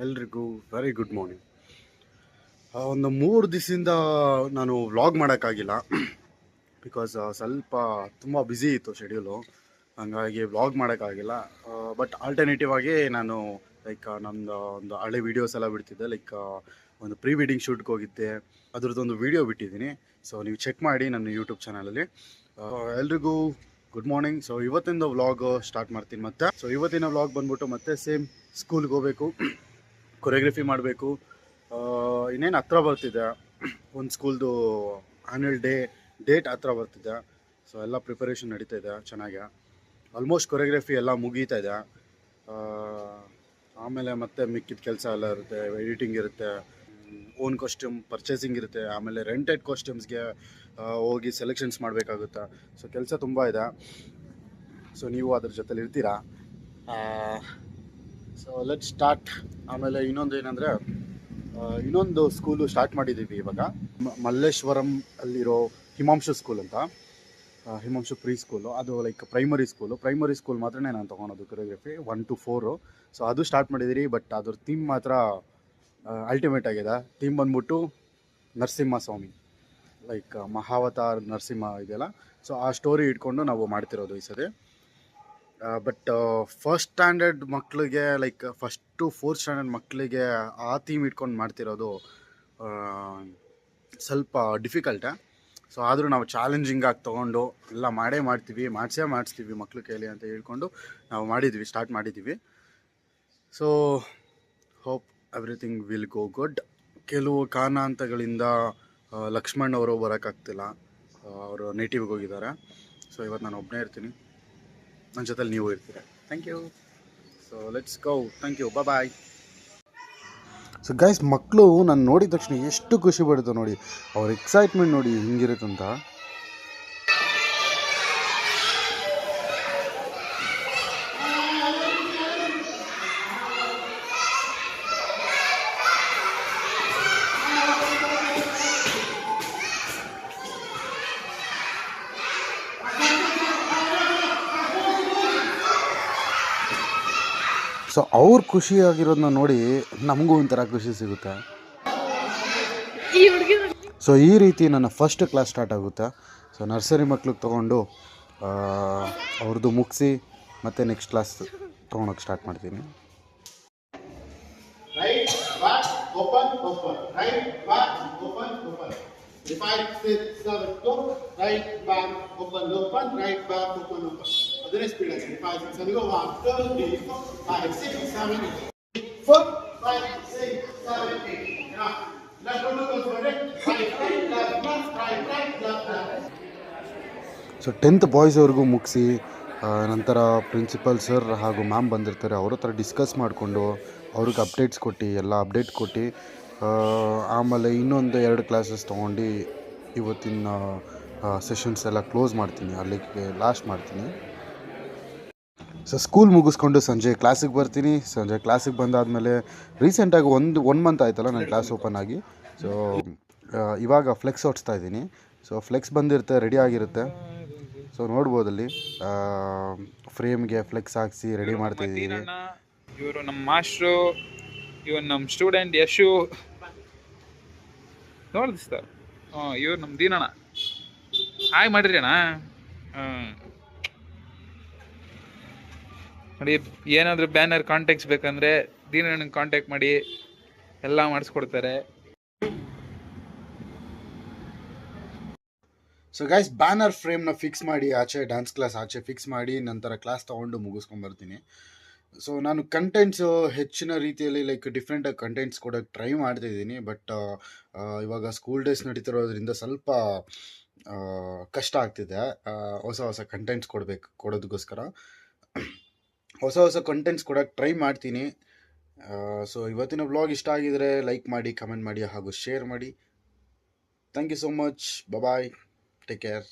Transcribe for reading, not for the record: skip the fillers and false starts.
ಎಲ್ರಿಗೂ very good morning. ಒಂದು 3 ದಿವಸದಿಂದ ನಾನು ವ್ಲಾಗ್ ಮಾಡೋಕ್ಕಾಗಿಲ್ಲ. ಬಿಕಾಸ್ ಸ್ವಲ್ಪ ತುಂಬ ಬ್ಯುಸಿ ಇತ್ತು ಶೆಡ್ಯೂಲು, ಹಾಗಾಗಿ ವ್ಲಾಗ್ ಮಾಡೋಕ್ಕಾಗಿಲ್ಲ. ಬಟ್ ಆಲ್ಟರ್ನೇಟಿವ್ ಆಗಿ ನಾನು ನಮ್ಮದು ಒಂದು ಹಳೆ ವೀಡಿಯೋಸ್ ಎಲ್ಲ ಬಿಡ್ತಿದ್ದೆ. ಒಂದು ಪ್ರೀ ವೆಡ್ಡಿಂಗ್ ಶೂಟ್ಗೆ ಹೋಗಿದ್ದೆ, ಅದ್ರದ್ದೊಂದು ವೀಡಿಯೋ ಬಿಟ್ಟಿದ್ದೀನಿ. ಸೊ ನೀವು ಚೆಕ್ ಮಾಡಿ ನನ್ನ ಯೂಟ್ಯೂಬ್ ಚಾನಲಲ್ಲಿ. ಎಲ್ರಿಗೂ ಗುಡ್ ಮಾರ್ನಿಂಗ್. ಸೊ ಇವತ್ತಿಂದ ವ್ಲಾಗ್ ಸ್ಟಾರ್ಟ್ ಮಾಡ್ತೀನಿ ಮತ್ತೆ. ಸೊ ಇವತ್ತಿನ ವ್ಲಾಗ್ ಬಂದ್ಬಿಟ್ಟು ಮತ್ತೆ ಸೇಮ್ ಸ್ಕೂಲ್ಗೆ ಹೋಗಬೇಕು, ಕೊರಿಯೋಗ್ರಫಿ ಮಾಡಬೇಕು. ಇನ್ನೇನು ಹತ್ರ ಬರ್ತಿದೆ, ಒಂದು ಸ್ಕೂಲ್ದು ಆ್ಯನ್ಯಲ್ ಡೇಟ್ ಹತ್ರ ಬರ್ತಿದೆ. ಸೊ ಎಲ್ಲ ಪ್ರಿಪರೇಷನ್ ನಡೀತಾ ಇದೆ ಚೆನ್ನಾಗಿ. ಆಲ್ಮೋಸ್ಟ್ ಕೊರಿಯೋಗ್ರಫಿ ಎಲ್ಲ ಮುಗೀತಾ ಇದೆ. ಆಮೇಲೆ ಮತ್ತೆ ಮಿಕ್ಕಿದ ಕೆಲಸ ಎಲ್ಲ ಇರುತ್ತೆ, ಎಡಿಟಿಂಗ್ ಇರುತ್ತೆ, ಓನ್ ಕಾಸ್ಟ್ಯೂಮ್ ಪರ್ಚೇಸಿಂಗ್ ಇರುತ್ತೆ, ಆಮೇಲೆ ರೆಂಟೆಡ್ ಕಾಸ್ಟ್ಯೂಮ್ಸ್ಗೆ ಹೋಗಿ ಸೆಲೆಕ್ಷನ್ಸ್ ಮಾಡಬೇಕಾಗುತ್ತೆ. ಸೊ ಕೆಲಸ ತುಂಬ ಇದೆ. ಸೊ ನೀವು ಅದ್ರ ಜೊತೆಲಿ ಇರ್ತೀರಾ. So let start. ಆಮೇಲೆ ಇನ್ನೊಂದು ಏನಂದರೆ, ಇನ್ನೊಂದು ಸ್ಕೂಲು ಸ್ಟಾರ್ಟ್ ಮಾಡಿದ್ದೀವಿ ಇವಾಗ, ಮಲ್ಲೇಶ್ವರಂ ಅಲ್ಲಿರೋ ಹಿಮಾಂಶು ಸ್ಕೂಲ್ ಅಂತ. ಹಿಮಾಂಶು ಪ್ರೀ ಸ್ಕೂಲು, ಅದು ಪ್ರೈಮರಿ ಸ್ಕೂಲ್ ಮಾತ್ರ ನಾನು ತೊಗೊಳೋದು ಕೊರಿಯೋಗ್ರಫಿ 1 to 4. ಸೊ ಅದು ಸ್ಟಾರ್ಟ್ ಮಾಡಿದ್ದೀರಿ. ಬಟ್ ಅದ್ರ ಥೀಮ್ ಮಾತ್ರ ಅಲ್ಟಿಮೇಟ್ ಆಗಿದೆ. ಥೀಮ್ ಬಂದ್ಬಿಟ್ಟು ನರಸಿಂಹ ಸ್ವಾಮಿ, ಮಹಾವತಾರ್ ನರಸಿಂಹ ಇದೆಯಲ್ಲ. ಸೊ ಆ ಸ್ಟೋರಿ ಇಟ್ಕೊಂಡು ನಾವು ಮಾಡ್ತಿರೋದು ಈ ಸರಿ. ಬಟ್ ಫಸ್ಟ್ ಸ್ಟ್ಯಾಂಡರ್ಡ್ ಮಕ್ಕಳಿಗೆ, 1st to 4th ಸ್ಟ್ಯಾಂಡರ್ಡ್ ಮಕ್ಕಳಿಗೆ ಆ ಥೀಮ್ ಇಟ್ಕೊಂಡು ಮಾಡ್ತಿರೋದು ಸ್ವಲ್ಪ ಡಿಫಿಕಲ್ಟೇ. ಸೊ ಆದರೂ ನಾವು ಚಾಲೆಂಜಿಂಗಾಗಿ ತೊಗೊಂಡು ಎಲ್ಲ ಮಾಡಿಸ್ತೀವಿ ಮಕ್ಳ ಕೈಲಿ ಅಂತ ಹೇಳ್ಕೊಂಡು ನಾವು ಸ್ಟಾರ್ಟ್ ಮಾಡಿದ್ದೀವಿ. So hope everything will go good. ಕೆಲವು ಕಾರಣಾಂತಗಳಿಂದ ಲಕ್ಷ್ಮಣ್ ಅವರು ಬರೋಕ್ಕಾಗ್ತಿಲ್ಲ, ಅವರು ನೇಟಿವ್ಗೆ ಹೋಗಿದ್ದಾರೆ. ಸೊ ಇವತ್ತು ನಾನು ಒಬ್ಬನೇ ಇರ್ತೀನಿ, ನನ್ನ ಜೊತೆಲಿ ನೀವು ಇರ್ತೀರ. Thank you. So let's go. Thank you, bye. So guys, ಮಕ್ಕಳು ನಾನು ನೋಡಿದ ತಕ್ಷಣ ಎಷ್ಟು ಖುಷಿ ಪಡ್ತು ನೋಡಿ, ಅವ್ರ ಎಕ್ಸೈಟ್ಮೆಂಟ್ ನೋಡಿ ಹಿಂಗಿರುತ್ತಂತ. ಸೊ ಅವ್ರು ಖುಷಿಯಾಗಿರೋದನ್ನ ನೋಡಿ ನಮಗೂ ಒಂಥರ ಖುಷಿ ಸಿಗುತ್ತೆ. ಸೊ ಈ ರೀತಿ ನನ್ನ ಫಸ್ಟ್ ಕ್ಲಾಸ್ ಸ್ಟಾರ್ಟ್ ಆಗುತ್ತೆ. ಸೊ ನರ್ಸರಿ ಮಕ್ಳಿಗೆ ತೊಗೊಂಡು ಅವ್ರದ್ದು ಮುಗಿಸಿ ಮತ್ತೆ ನೆಕ್ಸ್ಟ್ ಕ್ಲಾಸ್ ತೊಗೊಳಕ್ಕೆ ಸ್ಟಾರ್ಟ್ ಮಾಡ್ತೀನಿ. ಅದನ್ನೇ ಸ್ಪೀಡ್ ಆಗಿ 5 6 ಅಲ್ಲಿಗೆ 1 2 3 4 5 6 7 8 4 5 6 7 8 left to left. So 10th ಬಾಯ್ಸ್ವರೆಗೂ ಮುಗಿಸಿ ನಂತರ ಪ್ರಿನ್ಸಿಪಲ್ ಸರ್ ಹಾಗೂ ಮ್ಯಾಮ್ ಬಂದಿರ್ತಾರೆ. ಅವ್ರ ಹತ್ರ ಡಿಸ್ಕಸ್ ಮಾಡಿಕೊಂಡು ಅವ್ರಿಗೆ ಅಪ್ಡೇಟ್ ಕೊಟ್ಟು ಆಮೇಲೆ ಇನ್ನೊಂದು 2 ಕ್ಲಾಸಸ್ ತೊಗೊಂಡು ಇವತ್ತಿನ ಸೆಷನ್ಸ್ ಎಲ್ಲ ಕ್ಲೋಸ್ ಮಾಡ್ತೀನಿ, ಅಲ್ಲಿಗೆ ಲಾಸ್ಟ್ ಮಾಡ್ತೀನಿ. ಸೊ ಸ್ಕೂಲ್ ಮುಗಿಸ್ಕೊಂಡು ಸಂಜೆ ಕ್ಲಾಸಿಗೆ ಬರ್ತೀನಿ. ಸಂಜೆ ಕ್ಲಾಸಿಗೆ ಬಂದಾದಮೇಲೆ ರೀಸೆಂಟಾಗಿ ಒನ್ ಮಂತ್ ಆಯ್ತಲ್ಲ ನನ್ನ ಕ್ಲಾಸ್ ಓಪನ್ ಆಗಿ. ಸೊ ಇವಾಗ ಫ್ಲೆಕ್ಸ್ ಹೊಡ್ಸ್ತಾ ಇದ್ದೀನಿ. ಸೊ ಫ್ಲೆಕ್ಸ್ ಬಂದಿರುತ್ತೆ, ರೆಡಿ ಆಗಿರುತ್ತೆ. ಸೊ ನೋಡ್ಬೋದಲ್ಲಿ ಫ್ರೇಮ್ಗೆ ಫ್ಲೆಕ್ಸ್ ಹಾಕ್ಸಿ ರೆಡಿ ಮಾಡ್ತಾಯಿದ್ದೀನಿ. ಇವರು ನಮ್ಮ ಮಾಸ್ಟ್ರು, ಇವರು ನಮ್ಮ ಸ್ಟೂಡೆಂಟ್ ಯಶು ನೋಡಿದ ಸರ್. ಇವ್ರು ನಮ್ಮ ದೀನಣ್ಣ. ಹಾಯ್ ಮಾಡಿರಿ ಅಣ್ಣ. ನೋಡಿ, ಏನಾದರೂ ಬ್ಯಾನರ್ ಕಾಂಟ್ಯಾಕ್ಟ್ಸ್ ಬೇಕಂದರೆ ದೀನಣ್ಣನ ಕಾಂಟ್ಯಾಕ್ಟ್ ಮಾಡಿ, ಎಲ್ಲ ಮಾಡಿಸ್ಕೊಡ್ತಾರೆ. ಸೊ ಗೈಸ್, ಬ್ಯಾನರ್ ಫ್ರೇಮ್ನ ಫಿಕ್ಸ್ ಮಾಡಿ ಡ್ಯಾನ್ಸ್ ಕ್ಲಾಸ್ ಆಚೆ ಫಿಕ್ಸ್ ಮಾಡಿ ನಂತರ ಕ್ಲಾಸ್ ತೊಗೊಂಡು ಮುಗಿಸ್ಕೊಂಡ್ಬರ್ತೀನಿ. ಸೊ ನಾನು ಕಂಟೆಂಟ್ಸು ಹೆಚ್ಚಿನ ರೀತಿಯಲ್ಲಿ ಡಿಫ್ರೆಂಟಾಗಿ ಕಂಟೆಂಟ್ಸ್ ಕೊಡೋಕ್ಕೆ ಟ್ರೈ ಮಾಡ್ತಾಯಿದ್ದೀನಿ. ಬಟ್ ಇವಾಗ ಸ್ಕೂಲ್ ಡೇಸ್ ನಡೀತಿರೋದ್ರಿಂದ ಸ್ವಲ್ಪ ಕಷ್ಟ ಆಗ್ತಿದೆ. ಹೊಸ ಕಂಟೆಂಟ್ಸ್ ಕೊಡೋದಕ್ಕೋಸ್ಕರ ಹೊಸ ಕಂಟೆಂಟ್ಸ್ ಕೊಡೋಕ್ಕೆ ಟ್ರೈ ಮಾಡ್ತೀನಿ. ಸೊ ಇವತ್ತಿನ ವ್ಲಾಗ್ ಇಷ್ಟ ಆಗಿದರೆ ಲೈಕ್ ಮಾಡಿ, ಕಮೆಂಟ್ ಮಾಡಿ ಹಾಗೂ ಶೇರ್ ಮಾಡಿ. Thank you so much. Bye. Take care.